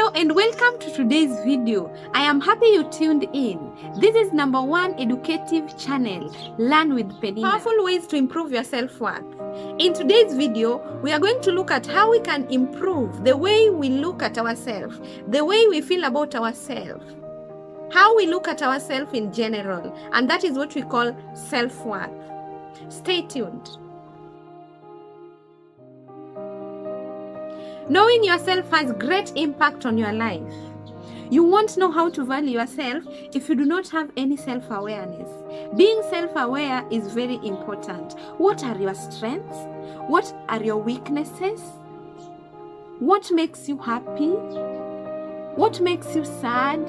Hello and welcome to today's video. I am happy you tuned in. This is #1 educative channel, Learn with Penina. Powerful ways to improve your self-worth. In today's video, we are going to look at how we can improve the way we look at ourselves, the way we feel about ourselves, how we look at ourselves in general, and that is what we call self-worth. Stay tuned. Knowing yourself has great impact on your life. You won't know how to value yourself if you do not have any self-awareness. Being self-aware is very important. What are your strengths? What are your weaknesses? What makes you happy? What makes you sad?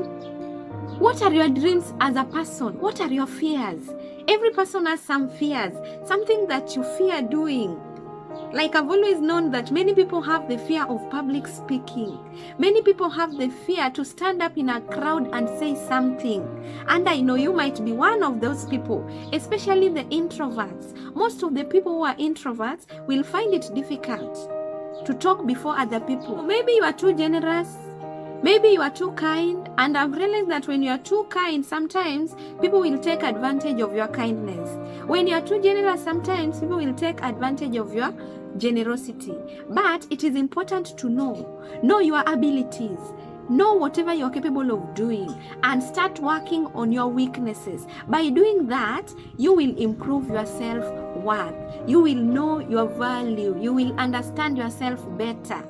What are your dreams as a person? What are your fears? Every person has some fears, something that you fear doing. Like I've always known that many people have the fear of public speaking. Many people have the fear to stand up in a crowd and say something. And I know you might be one of those people, especially the introverts. Most of the people who are introverts will find it difficult to talk before other people. Maybe you are too generous. Maybe you are too kind. And I've realized that when you are too kind, sometimes people will take advantage of your kindness. When you are too generous, sometimes people will take advantage of your generosity. But it is important to know your abilities, know whatever you're capable of doing, and start working on your weaknesses. By doing that, you will improve your self-worth. You will know your value. You will understand yourself better.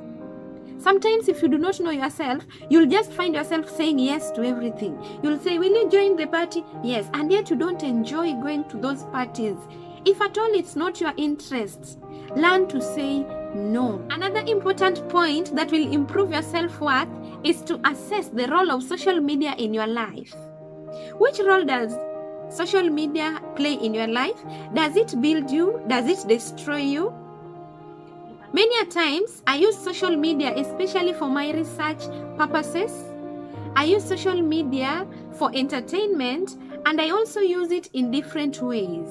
Sometimes if you do not know yourself, you'll just find yourself saying yes to everything. You'll say, will you join the party? Yes. And yet you don't enjoy going to those parties. If at all it's not your interest, learn to say no. Another important point that will improve your self-worth is to assess the role of social media in your life. Which role does social media play in your life? Does it build you? Does it destroy you? Many a times, I use social media especially for my research purposes. I use social media for entertainment, and I also use it in different ways.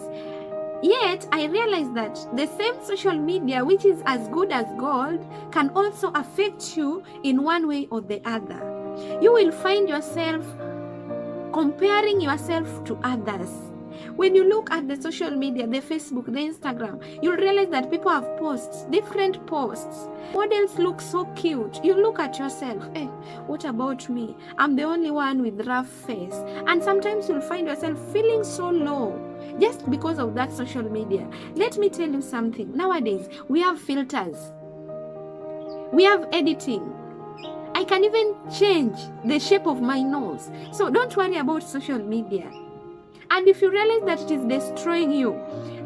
Yet, I realize that the same social media, which is as good as gold, can also affect you in one way or the other. You will find yourself comparing yourself to others. When you look at the social media, the Facebook, the Instagram, you'll realize that people have posts, different posts. Models look so cute. You look at yourself, what about me? I'm the only one with rough face. And sometimes you'll find yourself feeling so low just because of that social media. Let me tell you something. Nowadays, we have filters. We have editing. I can even change the shape of my nose. So don't worry about social media. And if you realize that it is destroying you,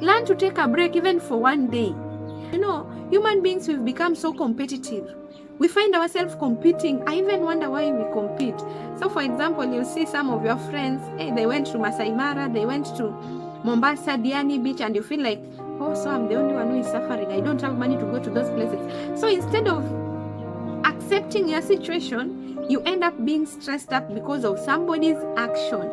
learn to take a break even for one day. You know, human beings, we've become so competitive. We find ourselves competing. I even wonder why we compete. So for example, you'll see some of your friends, they went to Masai Mara, they went to Mombasa, Diani Beach, and you feel like, oh, so I'm the only one who is suffering. I don't have money to go to those places. So instead of accepting your situation, you end up being stressed up because of somebody's action.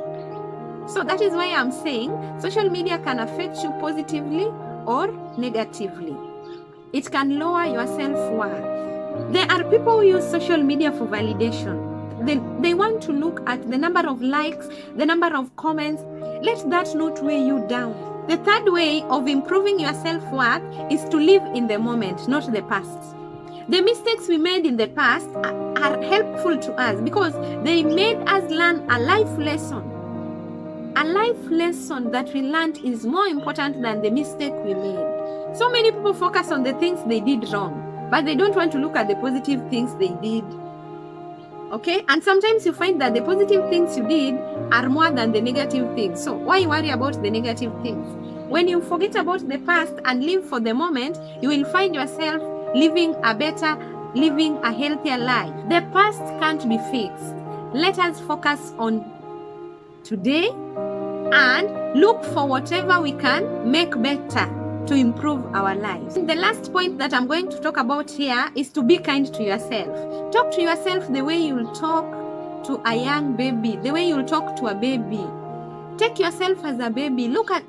So that is why I'm saying social media can affect you positively or negatively. It can lower your self-worth. There are people who use social media for validation. They want to look at the number of likes, the number of comments. Let that not weigh you down. The third way of improving your self-worth is to live in the moment, not the past. The mistakes we made in the past are helpful to us because they made us learn a life lesson. A life lesson that we learned is more important than the mistake we made. So many people focus on the things they did wrong, but they don't want to look at the positive things they did. Okay? And sometimes you find that the positive things you did are more than the negative things. So why worry about the negative things? When you forget about the past and live for the moment, you will find yourself living a better, living a healthier life. The past can't be fixed. Let us focus on today and look for whatever we can make better to improve our lives. The last point that I'm going to talk about here is to be kind to yourself. Talk to yourself the way you'll talk to a young baby, the way you'll talk to a baby. Take yourself as a baby. Look at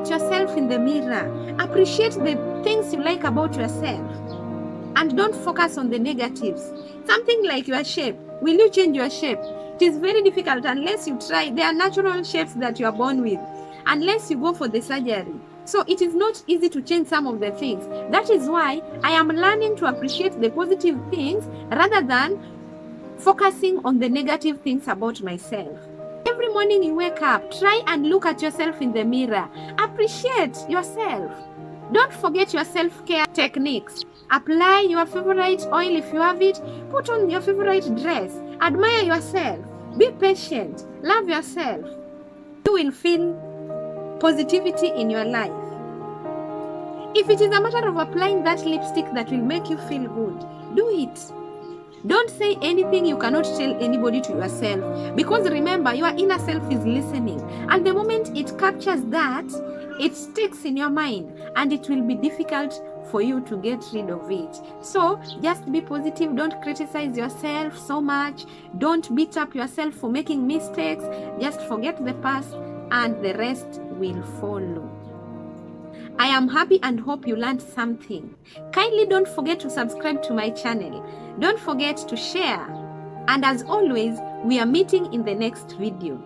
yourself in the mirror. Appreciate the things you like about yourself. and don't focus on the negatives. Something like your shape. Will you change your shape? It is very difficult unless you try. There are natural shapes that you are born with, unless you go for the surgery. So it is not easy to change some of the things. That is why I am learning to appreciate the positive things rather than focusing on the negative things about myself. Every morning you wake up, try and look at yourself in the mirror. Appreciate yourself. Don't forget your self-care techniques. Apply your favorite oil if you have it. Put on your favorite dress. Admire yourself. Be patient. Love yourself. You will feel positivity in your life. If it is a matter of applying that lipstick that will make you feel good, do it. Don't say anything you cannot tell anybody to yourself, because remember, your inner self is listening, and the moment it captures that, it sticks in your mind and it will be difficult for you to get rid of it. So just be positive. Don't criticize yourself so much. Don't beat up yourself for making mistakes. Just forget the past and the rest will follow. I am happy and hope you learned something. Kindly don't forget to subscribe to my channel. Don't forget to share. And as always, we are meeting in the next video.